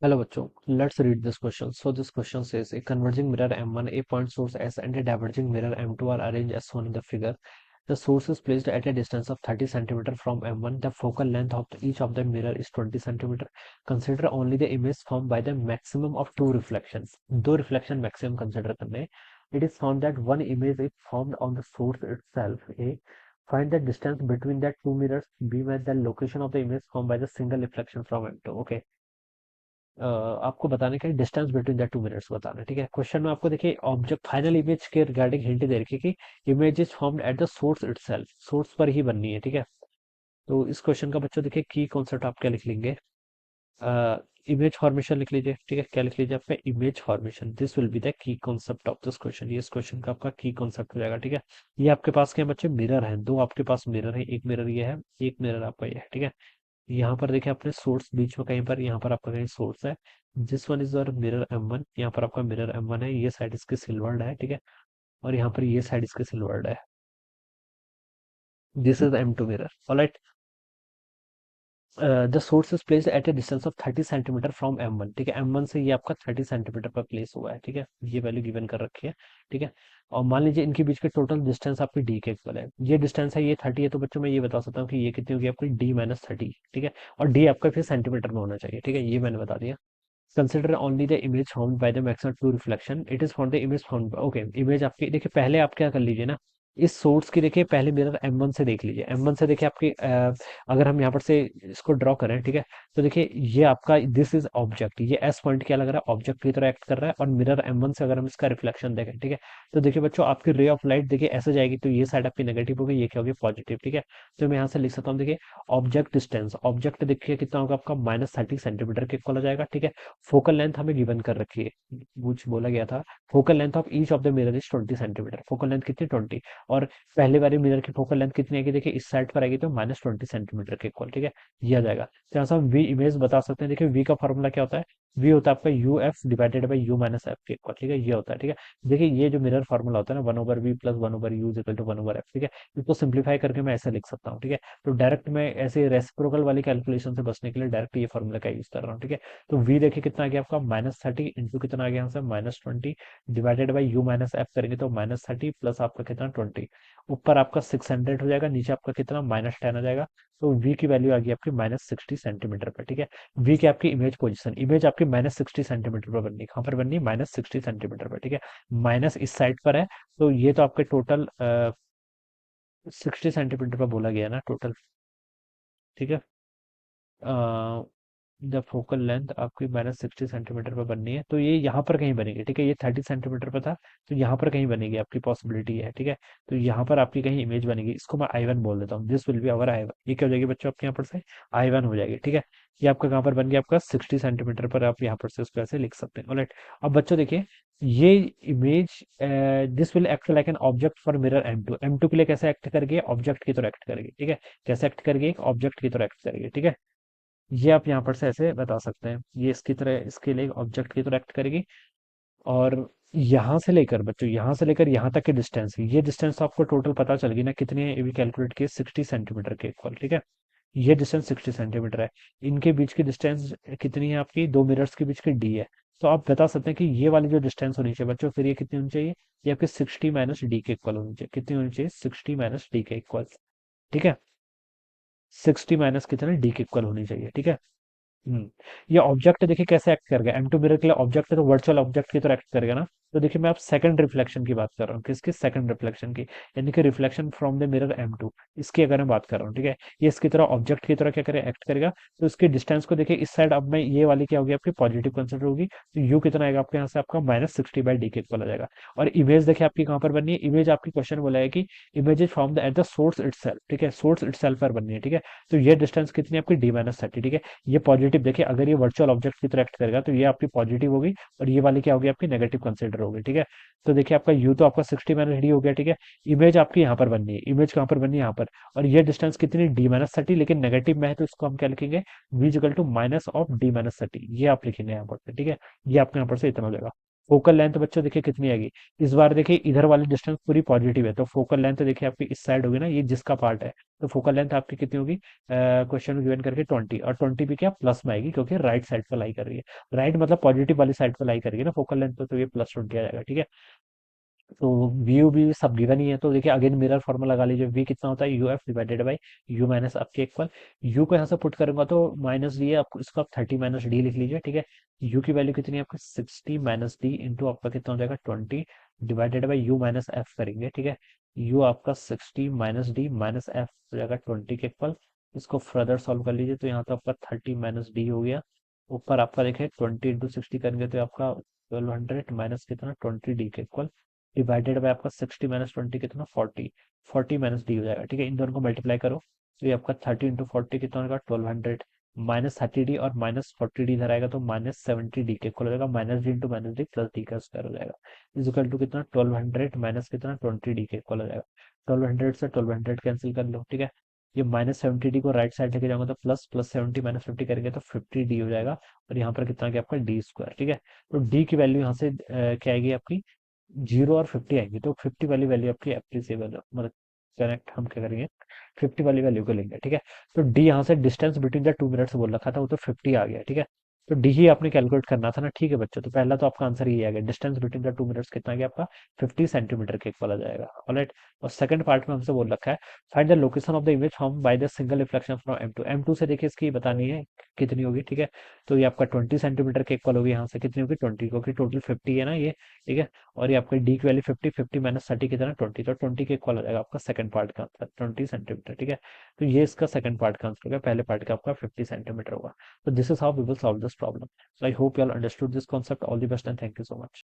Hello बच्चों, let's read this question. So this question says a converging mirror M1, a point source S and a diverging mirror M2 are arranged as shown in the figure. The source is placed at a distance of 30 cm from M1. The focal length of each of the mirror is 20 cm. Consider only the image formed by the maximum of two reflections. दो reflection maximum consider करने. It is found that one image is formed on the source itself. A. Find the distance between the two mirrors. B. Where the location of the image formed by the single reflection from M2. Okay. आपको बताने का distance between the two mirrors बताना है, ठीक है। Question में आपको देखिए ऑब्जेक्ट फाइनल इमेज के रिगार्डिंग हिंट दे रखी है कि image is formed at the source itself, source पर ही बननी है, ठीक है। तो इस क्वेश्चन का बच्चों देखिए की कॉन्सेप्ट आप क्या लिख लेंगे, इमेज फॉर्मेशन लिख लीजिए, ठीक है। क्या लिख लीजिए आपका image formation, this will be the key concept of this question, ये इस क्वेश्चन का आपका की कॉन्सेप्ट हो जाएगा, ठीक है। ये आपके पास क्या है बच्चे, मिरर है, दो आपके पास मिरर है, एक मिरर ये है, एक मिरर आपका ये है, ठीक है। यहाँ पर देखिए अपने सोर्स बीच में कहीं पर, यहाँ पर आपका कहीं सोर्स है, दिस वन इज और मिरर M1, यहाँ पर आपका मिरर M1 है, ये साइड इसके सिल्वर्ड है, ठीक है। और यहाँ पर ये साइड इसके सिल्वर्ड है, this is M2 mirror, alright. The source is placed at A distance of 30 centimetre from M1, ठीक है। M1 से ये आपका 30 सेंटीमीटर पर प्लेस हुआ है, ठीक है। ये वैल्यू गिवन कर रखी है, ठीक है। और मान लीजिए इनके बीच के टोटल डिस्टेंस आपकी डी के इक्वल है, ये डिस्टेंस है, ये 30 है, तो बच्चों मैं ये बता सकता हूँ कि ये कितनी होगी आपकी D-30, ठीक है। और डी आपका फिर सेंटीमीटर में होना चाहिए, ठीक है, ये मैंने बता दिया। Consider only the image found by the maximum two reflection, it is found the image found, okay. Image आपकी देखिए, पहले आप क्या कर लीजिए ना, इस सोर्स की देखिए पहले मिरर M1 से देख लीजिए, M1 से देखिए आपकी अगर हम यहाँ पर से इसको ड्रॉ करें, ठीक है। तो देखिए ये आपका दिस इज ऑब्जेक्ट, ये एस पॉइंट क्या लग रहा है, ऑब्जेक्ट की तरह एक्ट कर रहा है, और मिरर M1 से अगर हम इसका रिफ्लेक्शन देखें, ठीक है। तो देखिए बच्चों आपकी रे ऑफ लाइट देखिए ऐसे जाएगी, तो ये साइड आपकी नेगेटिव होगी, ये क्या होगी पॉजिटिव, ठीक है। तो मैं यहाँ से लिख सकता हूँ, देखिए ऑब्जेक्ट डिस्टेंस, ऑब्जेक्ट देखिए कितना होगा आपका -30 सेंटीमीटर के इक्वल हो जाएगा, ठीक है। फोकल लेंथ हमें गिवन कर रखी है, कुछ बोला गया था, focal length of each of the mirror is 20 centimetre, focal length कितनी 20, और पहले वाले मिरर की फोकल लेंथ कितनी आएगी, देखिए इस साइड पर आएगी तो -20 सेंटीमीटर के इक्वल, ठीक है। ये आ जाएगा, तो यहाँ से हम वी इमेज बता सकते हैं, देखिए वी का फॉर्मूला क्या होता है, वी होता है आपका U F divided by you minus F के इक्वल, ठीक है, ये होता है, ठीक है। देखिए ये जो मिरर फॉर्मूला होता है ना, 1/v plus 1/u equal to 1/f, ठीक है। इसको सिंप्लीफाई करके मैं ऐसे लिख सकता हूँ, ठीक है। तो डायरेक्ट मैं ऐसे रेसिप्रोकल वाली कैलकुलेशन से बचने के लिए डायरेक्ट ये फॉर्मूला का यूज कर रहा हूँ, ठीक है। तो v देखिए कितना आ गया आपका -30 इंटू कितना आ गया यहाँ से -20 divided by u minus F करेंगे तो -30 प्लस आपका कितना 20, ऊपर आपका 600 हो जाएगा, नीचे आपका कितना -10 आ जाएगा। तो v की वैल्यू आ गई आपकी -60 सेंटीमीटर पर, ठीक है। v की आपकी इमेज पोजीशन, इमेज आपकी -60 सेंटीमीटर पर बननी है, कहाँ पर बननी है -60 सेंटीमीटर पर, ठीक है। माइनस इस साइड पर है, तो ये तो आपके टोटल 60 सेंटीमीटर पर बोला गया ना टोटल, ठीक है। द फोकल लेंथ आपकी -60 सेंटीमीटर पर बननी है, तो ये यहाँ पर कहीं बनेगी, ठीक है। ये 30 सेंटीमीटर पर था, तो यहाँ पर कहीं बनेगी, आपकी पॉसिबिलिटी है, ठीक है। तो यहाँ पर आपकी कहीं इमेज बनेगी, इसको मैं I1 बोल देता हूँ, this will be our I1, ये क्या हो जाएगी बच्चों आपके यहाँ पर से I1 हो जाएगी, ठीक है। ये आपका कहाँ पर बन गया आपका 60 सेंटीमीटर पर, आप यहाँ पर से उसको ऐसे लिख सकते हैं, ऑलराइट। अब बच्चों देखिए ये image, this will act like an object for mirror M2, M2 के लिए कैसे एक्ट करेगी, ऑब्जेक्ट की तरह एक्ट करेगी, ठीक है। कैसे एक्ट करेगी, एक ऑब्जेक्ट की तरह एक्ट करेगी, ठीक है। ये आप यहाँ पर से ऐसे बता सकते हैं, ये इसकी तरह इसके लिए ऑब्जेक्ट की तरह एक्ट करेगी। और यहाँ से लेकर बच्चों, यहाँ से लेकर यहाँ तक की डिस्टेंस, ये डिस्टेंस आपको टोटल पता चल गई ना कितनी है, ये भी कैलकुलेट किए 60 सेंटीमीटर के इक्वल, ठीक है। ये डिस्टेंस 60 सेंटीमीटर है, इनके बीच की डिस्टेंस कितनी है आपकी, दो मिरर्स के बीच की डी है। तो आप बता सकते हैं कि ये वाली जो डिस्टेंस होनी चाहिए बच्चों, फिर ये कितनी होनी चाहिए, ये आपकी 60 माइनस डी के इक्वल होनी चाहिए, कितनी होनी चाहिए 60 माइनस डी के इक्वल, ठीक है। 60 माइनस कितने डी के इक्वल होनी चाहिए, ठीक है। हम्म, ये ऑब्जेक्ट देखिए कैसे एक्ट करेगा, M2 मिरर के लिए ऑब्जेक्ट है तो वर्चुअल ऑब्जेक्ट की तरह एक्ट करेगा ना। तो देखिए मैं आप सेकंड रिफ्लेक्शन की बात कर रहा हूँ, किसकी, सेकंड रिफ्लेक्शन की, यानी कि reflection from the mirror M2, इसकी अगर मैं बात कर रहा हूँ, ठीक है। ये इसकी तरह ऑब्जेक्ट की तरह क्या करे, एक्ट करेगा। तो इसकी डिस्टेंस को देखिए, इस साइड अब मैं ये वाली क्या होगी आपकी पॉजिटिव कंसिडर होगी, तो यू कितना आएगा आपके यहाँ से, आपका -60 बाई डी के इक्वल आ जाएगा। और इमेज देखिए आपकी कहाँ पर बननी है, इमेज आपकी क्वेश्चन बोला है कि image is from the at the source itself, ठीक है, सोर्स इटसेल्फ पर बननी है, ठीक है। तो ये डिस्टेंस कितनी है आपकी D-30, ठीक है। ये पॉजिटिव देखिए, अगर ये वर्चुअल ऑब्जेक्ट की तरह एक्ट करेगा तो ये आपकी पॉजिटिव होगी, और ये वाली क्या होगी आपकी नेगेटिव कंसिडर होगी, ठीक है। तो देखिए आपका यू तो आपका 60 माइनस डी हो गया, ठीक है। इमेज आपकी यहाँ पर बननी है, इमेज कहाँ पर बननी है यहाँ पर, और ये डिस्टेंस कितनी D-30, लेकिन नेगेटिव में है तो इसको हम क्या लिखेंगे, v equal to minus of D-30, ये आप लिखेंगे यहाँ पर से, ठीक है। ये आपके यहाँ पर से इतना हो जाएगा। फोकल लेंथ बच्चों देखिए कितनी आएगी, इस बार देखिए इधर वाली डिस्टेंस पूरी पॉजिटिव है, तो फोकल लेंथ देखिए आपकी इस साइड होगी ना, ये जिसका पार्ट है, तो फोकल लेंथ आपकी कितनी होगी, क्वेश्चन में गिवन करके 20, और 20 भी क्या प्लस में आएगी, क्योंकि राइट साइड पर लाई कर रही है, राइट मतलब पॉजिटिव वाली साइड पर लाई करेगी ना फोकल लेंथ पे, तो ये +20 आ जाएगा, ठीक है। तो व्यू भी सब गिवन ही है, तो देखिए अगेन मिरर फॉर्मूला लगा लीजिए, वी कितना होता है, U F divided by you minus F के इक्वल, यू को यहाँ से पुट करूंगा तो माइनस डी है, आपको इसको आप 30 माइनस डी लिख लीजिए, ठीक है। यू की वैल्यू कितनी है आपकी 60 माइनस डी इंटू आपका कितना हो जाएगा 20 divided by you minus F करेंगे, ठीक है। यू आपका 60 माइनस डी माइनस एफ हो जाएगा 20 के इक्वल, इसको फर्दर सॉल्व कर लीजिए, तो यहाँ तो आपका 30 माइनस डी हो गया, ऊपर आपका देखिए 20 इंटू 60 करेंगे तो आपका 1200 माइनस कितना 20 डी के इक्वल, डिवाइडेड बाय आपका 60 माइनस 20 कितना 40, 40 माइनस डी हो जाएगा, ठीक है। इन दोनों को मल्टीप्लाई करो तो ये आपका 30 इंटू 40 कितना होगा 1200, माइनस 30 डी और माइनस 40 डी इधर आएगा, तो -70 डी के इक्वल हो जाएगा, minus D into minus D plus D का स्क्वायर हो जाएगा, इज इक्वल टू कितना 1200 माइनस कितना 20 डी के इक्वल हो जाएगा, 1200 से 1200 कैंसिल कर लो, ठीक है। ये -70 डी को राइट साइड लेके जाऊंगा तो प्लस प्लस 70 माइनस 50 करेंगे तो 50 डी हो जाएगा, और यहाँ पर कितना गया आपका डी स्क्वायर, ठीक है। तो डी की वैल्यू यहाँ से क्या आएगी आपकी 0 और 50 आएंगे, तो 50 वाली वैल्यू आपकी एप्लीसेबल है, मतलब करेक्ट हम क्या करेंगे 50 वाली वैल्यू को लेंगे, ठीक है। तो डी यहाँ से डिस्टेंस बिटवीन द 2 मिनट्स बोल रखा था, वो तो 50 आ गया, ठीक है। तो डी ही आपने कैलकुलेट करना था ना, ठीक है बच्चों, तो पहला तो आपका आंसर ये आ गया, डिस्टेंस बिटवीन द 2 मिनट्स कितना गया आपका 50 सेंटीमीटर के इक्वल आ जाएगा, ऑलराइट। और सेकंड पार्ट में हमसे बोल रखा है find the location of the image form by the single reflection from M2, M2 से देखिए इसकी बतानी है कितनी होगी, ठीक है। तो ये आपका 20 सेंटीमीटर के इक्वल होगी, यहाँ से कितनी होगी 20, क्योंकि टोटल 50 है ना ये, ठीक है। और ये आपका डी की वैल्यू 50, 50 माइनस 30 कितना 20, तो 20 के इक्वल हो जाएगा आपका सेकंड पार्ट का आंसर 20 सेंटीमीटर, ठीक है। तो ये इसका सेकंड पार्ट का आंसर होगा, पहले पार्ट का आपका 50 सेंटीमीटर होगा। तो this is how we will solve this problem. So I hope you all understood this concept. All the best and thank you so much.